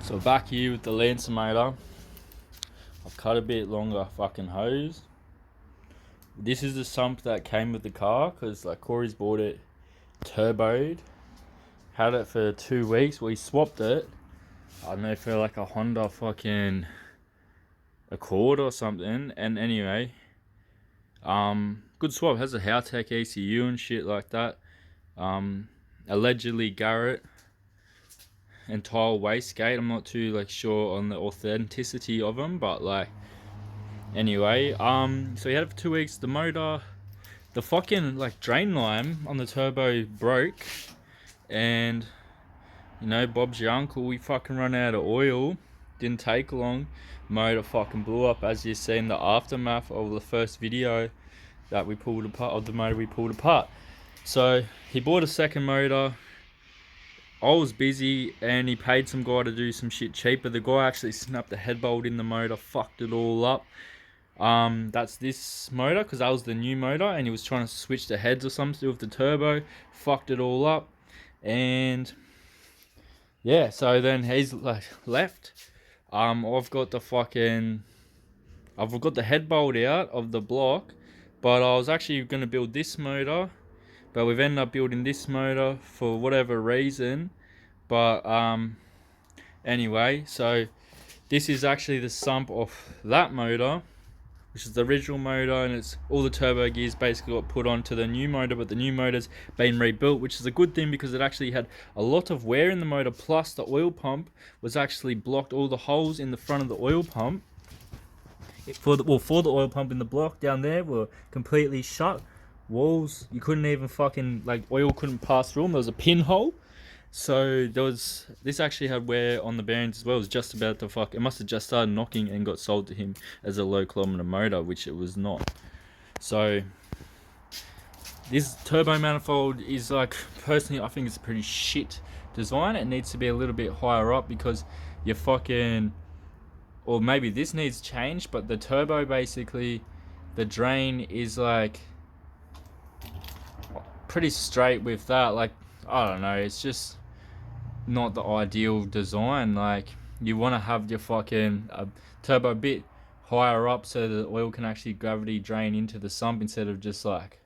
So back here with the Lancer motor, I've cut a bit longer fucking hose. This is the sump that came with the car, because like Corey's bought it turboed, had it for 2 weeks. We swapped it, I don't know, for like a Honda fucking Accord or something. And anyway, good swap. Has a Howtech ECU and shit like that. Allegedly Garrett and tile wastegate. I'm not too like sure on the authenticity of them, but like anyway, so we had it for 2 weeks. The motor, the fucking like drain line on the turbo broke, and you know, Bob's your uncle, we fucking run out of oil. Didn't take long, motor fucking blew up, as you see in the aftermath of the first video that we pulled apart, of the motor we pulled apart. So he bought a second motor. I was busy and he paid some guy to do some shit cheaper. The guy actually snapped the head bolt in the motor, fucked it all up. That's this motor, because that was the new motor, and he was trying to switch the heads or something with the turbo, fucked it all up. And yeah, so then he's like left. I've got the head bolt out of the block, but I was actually going to build this motor, but we've ended up building this motor for whatever reason. But anyway, so this is actually the sump of that motor, which is the original motor, and it's all the turbo gears basically got put onto the new motor, but the new motor's been rebuilt, which is a good thing because it actually had a lot of wear in the motor, plus the oil pump was actually blocked. All the holes in the front of the oil pump, for the oil pump in the block down there, were completely shut. Walls, you couldn't even fucking, like, oil couldn't pass through them. There was a pinhole. So this actually had wear on the bearings as well. It was just about to it must have just started knocking and got sold to him as a low kilometer motor, which it was not. So this turbo manifold is, like, personally I think it's a pretty shit design. It needs to be a little bit higher up, because you fucking, or maybe this needs changed, but the turbo, basically the drain is like pretty straight with that. Like, I don't know, it's just not the ideal design. Like, you want to have your fucking turbo a bit higher up so the oil can actually gravity drain into the sump instead of just like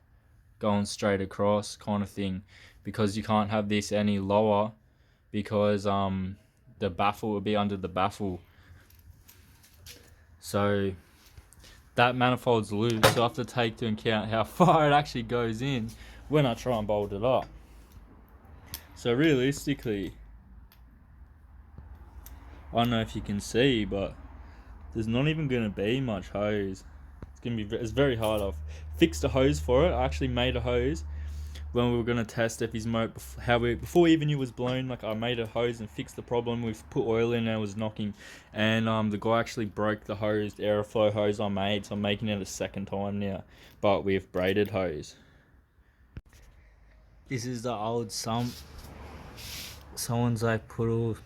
going straight across kind of thing, because you can't have this any lower, because the baffle will be under the baffle. So that manifold's loose, so I have to take into account how far it actually goes in when I try and bolt it up. So realistically, I don't know if you can see, but there's not even going to be much hose. It's very hard. I've fixed a hose for it. I actually made a hose when we were going to test if his motor, before we even knew it was blown. Like, I made a hose and fixed the problem. We've put oil in and it was knocking, and the guy actually broke the hose, the aeroflow hose I made, so I'm making it a second time now, but with braided hose. This is the old sump. Someone's like put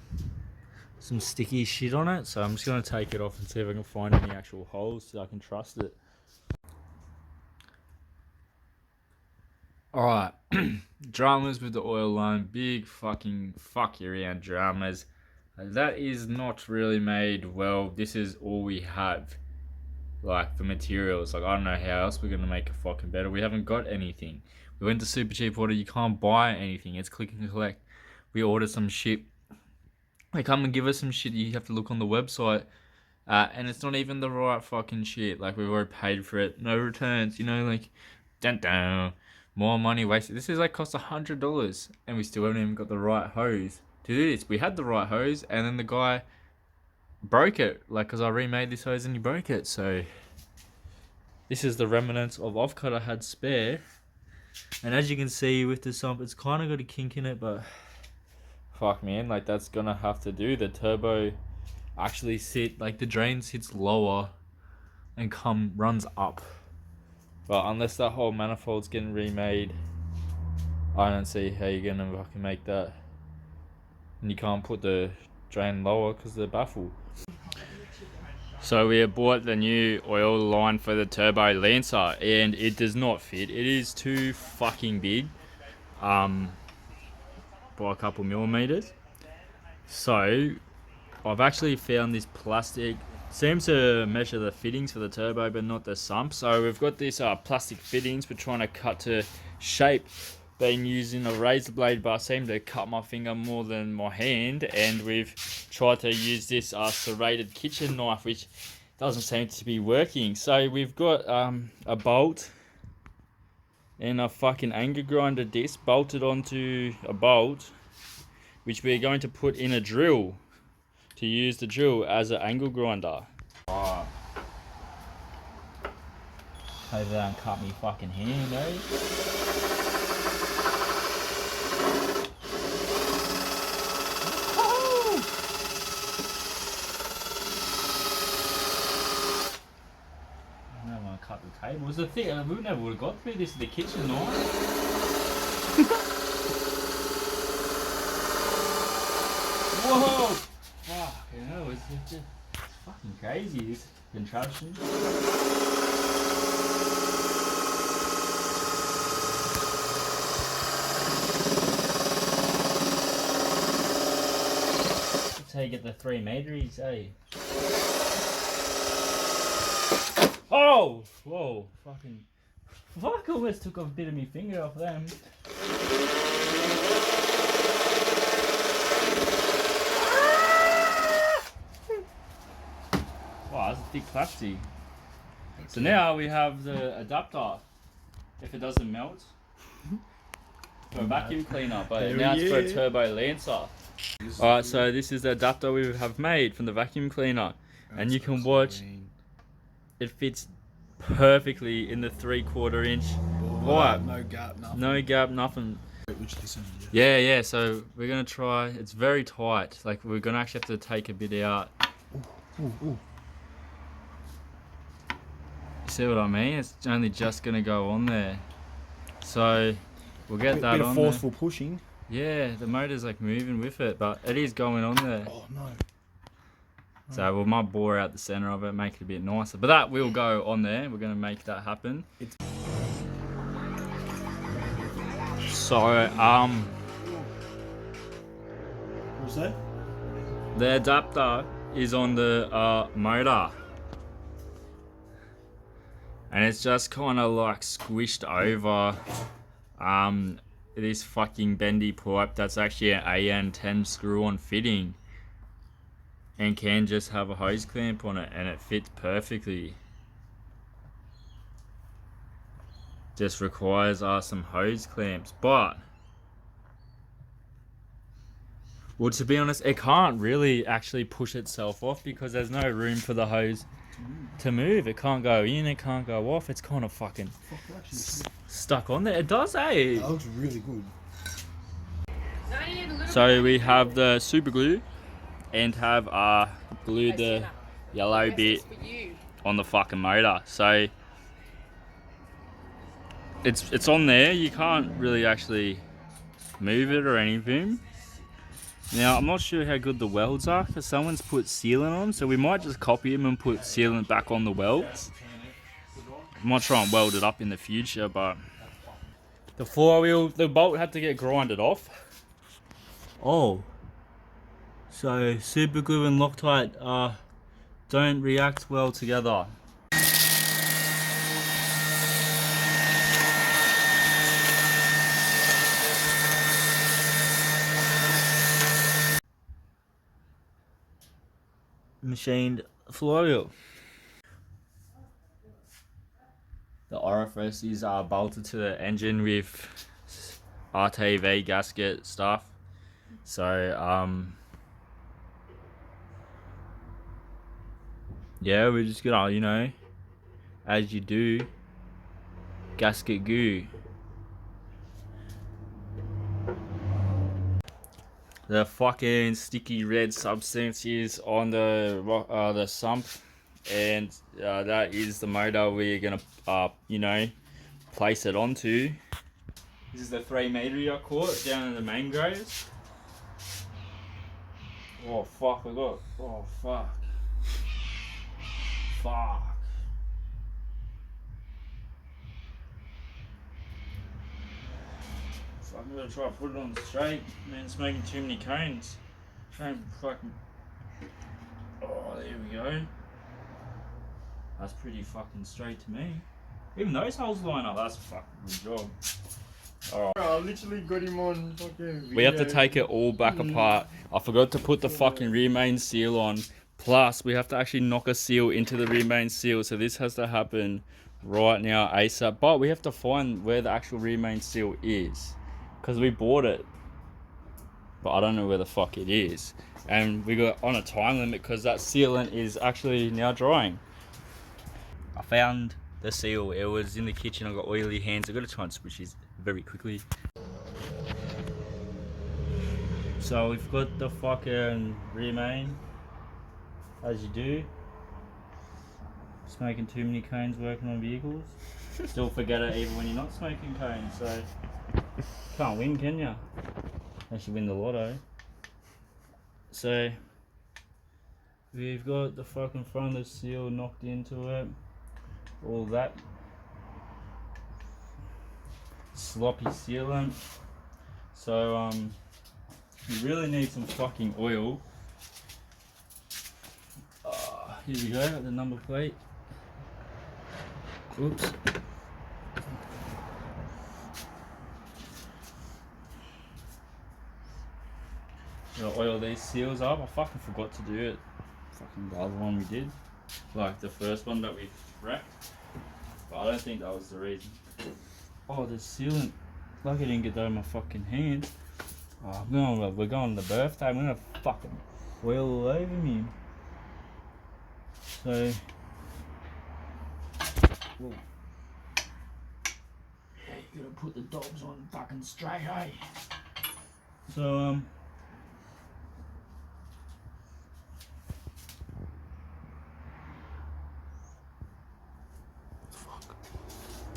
some sticky shit on it, so I'm just going to take it off and see if I can find any actual holes so I can trust it. Alright, dramas with the oil line, big fucking fuck around dramas. That is not really made well. This is all we have, like, for materials. Like, I don't know how else we're going to make it fucking better. We haven't got anything. We went to Super Cheap Order, you can't buy anything, it's click and collect. We ordered some shit, they come and give us some shit, you have to look on the website, and it's not even the right fucking shit. Like, we've already paid for it, no returns, you know, like, dun dun, more money wasted. This is like cost $100, and we still haven't even got the right hose to do this. We had the right hose, and then the guy broke it, like, because I remade this hose and he broke it. So this is the remnants of offcut I had spare, and as you can see with the sump, it's kind of got a kink in it, but fuck, man, like, that's gonna have to do. The turbo actually like, the drain sits lower and runs up, but unless that whole manifold's getting remade, I don't see how you're gonna fucking make that. And you can't put the drain lower because of the baffle. So we have bought the new oil line for the Turbo Lancer and it does not fit. It is too fucking big by a couple millimeters. So I've actually found this plastic, seems to measure the fittings for the turbo but not the sump. So we've got this plastic fittings we're trying to cut to shape. Been using a razor blade, but I seem to cut my finger more than my hand, and we've tried to use this serrated kitchen knife, which doesn't seem to be working. So we've got a bolt and a fucking angle grinder disc bolted onto a bolt, which we're going to put in a drill to use the drill as an angle grinder. Hope they don't cut me fucking hand, eh? Cut the table. Was the thing we never would have got through this in the kitchen, right? Whoa! Fuck, you know, it's just fucking crazy, this contraption. That's how you get the 3 metres, eh? Oh! Whoa, fucking... Fuck, I almost took a bit of my finger off them. Wow, that's a thick plastic. So now we have the adapter, if it doesn't melt, for a vacuum cleaner, but now it's for a Turbo Lancer. Alright, so this is the adapter we have made from the vacuum cleaner, and you can watch. It fits perfectly in the 3/4 inch pipe. No gap, nothing. No gap, nothing. Yeah, so we're gonna try. It's very tight. Like, we're gonna actually have to take a bit out. Ooh. You see what I mean? It's only just gonna go on there. So we'll get that bit on of forceful there. pushing. Yeah, the motor's like moving with it, but it is going on there. Oh no. So we might bore out the center of it, make it a bit nicer. But that will go on there. We're going to make that happen. So, What's that? the adapter is on the motor. And it's just kind of like squished over this fucking bendy pipe that's actually an AN10 screw-on fitting. And can just have a hose clamp on it and it fits perfectly. Just requires some hose clamps, but well, to be honest, it can't really actually push itself off because there's no room for the hose to move. It can't go in, it can't go off. It's kind of fucking stuck on there. It does, eh? That looks really good. So we have the super glue and have glued the yellow bit on the fucking motor. So it's on there. You can't really actually move it or anything. Now I'm not sure how good the welds are because someone's put sealant on, so we might just copy them and put sealant back on the welds. I might try and weld it up in the future, but the flywheel, the bolt had to get grinded off. Oh. So super glue and Loctite don't react well together. Machined flywheel. The orifices are bolted to the engine with RTV gasket stuff. So yeah, we're just gonna, you know, as you do, gasket goo. The fucking sticky red substance is on the sump, and that is the motor we're gonna, you know, place it onto. This is the 3 metre I caught down in the mangroves. Oh fuck, I got. Oh fuck. Fuck. So I'm gonna try to put it on straight. Man, it's making too many cones. Trying fucking. Oh, there we go. That's pretty fucking straight to me. Even those holes line up. That's a fucking good job. Alright. I literally got him on fucking video. We have to take it all back apart. I forgot to put the fucking rear main seal on. Plus, we have to actually knock a seal into the rear main seal. So this has to happen right now ASAP. But we have to find where the actual rear main seal is. Because we bought it. But I don't know where the fuck it is. And we got on a time limit because that sealant is actually now drying. I found the seal. It was in the kitchen. I got oily hands. I got to try and switch this very quickly. So we've got the fucking rear main, as you do. Smoking too many cones working on vehicles. Still forget it even when you're not smoking cones. So can't win, can ya? Unless you win the lotto. So we've got the fucking front of the seal knocked into it. All that sloppy sealant. So you really need some fucking oil. Here we go, the number plate. Oops. Gotta oil these seals up. I fucking forgot to do it. Fucking the other one we did. Like the first one that we wrecked. But I don't think that was the reason. Oh, the sealant. Lucky I didn't get that in my fucking hands. Oh, we're going to the birthday. I'm gonna fucking oil all over me. So. Whoa. Yeah, you gotta put the dogs on fucking straight, eh? So,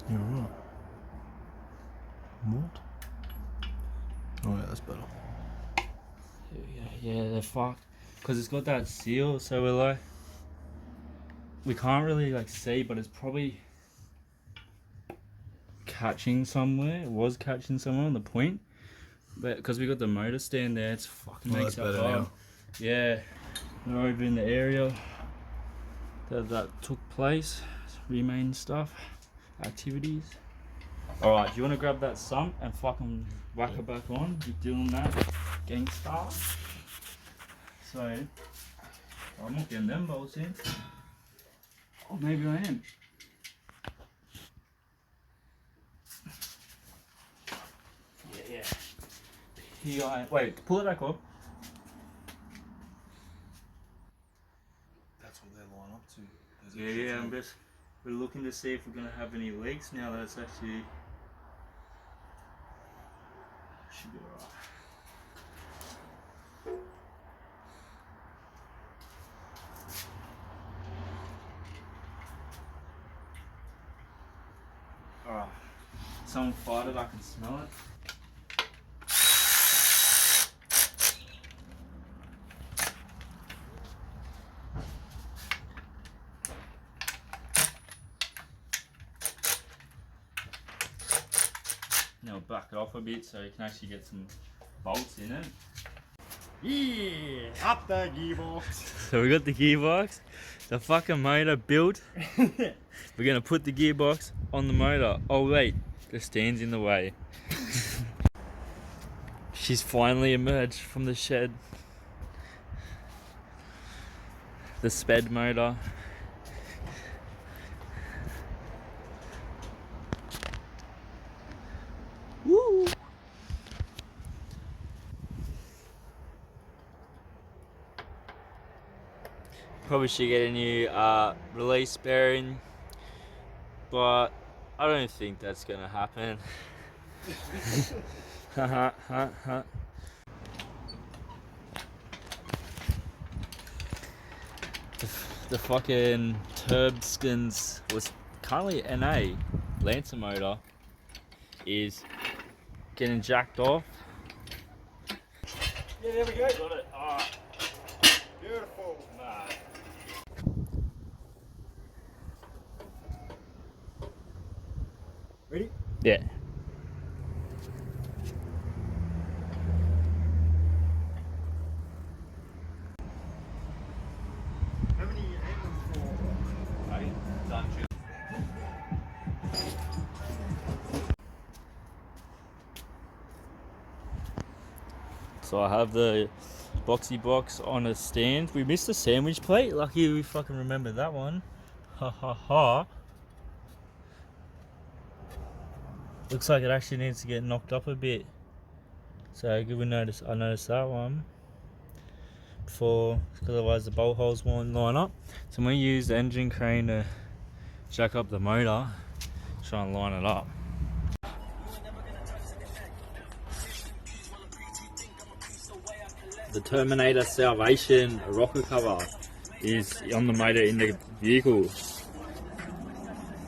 You're right. What? Oh yeah, that's better. yeah, they're fucked. Cause it's got that seal, so we're like, we can't really like see, but it's probably catching somewhere. It was catching somewhere on the point, but because we got the motor stand there, it's fucking makes it hard. Yeah, we're over in the area that took place, remain stuff, activities. Alright, do you want to grab that sump and fucking whack it back on? You're doing that, gangsta. So, I'm not getting them bolts in. Or maybe I am. Yeah. Here wait, pull it back up. That's what they line up to. Yeah, we're looking to see if we're gonna have any leaks now that it's actually should be alright. Alright. Someone fired it, I can smell it. Now back it off a bit so you can actually get some bolts in it. Yeah, up the gearbox. So we got the gearbox, the fucking motor built. We're gonna put the gearbox on the motor. Oh wait, the stand's in the way. She's finally emerged from the shed. The sped motor. Woo! Probably should get a new release bearing, but I don't think that's gonna happen. The fucking Turbskins was currently NA Lancer motor is getting jacked off. Yeah, there we go. Got it. Ah, beautiful. Nah. Ready? Yeah. How many you aiming for? I done two. So I have the boxy box on a stand. We missed the sandwich plate. Lucky we fucking remember that one. Ha ha ha. Looks like it actually needs to get knocked up a bit. So good we notice. I noticed that one before, because otherwise the bolt holes won't line up. So I'm gonna use the engine crane to jack up the motor, try and line it up. The Terminator Salvation rocker cover is on the motor in the vehicle.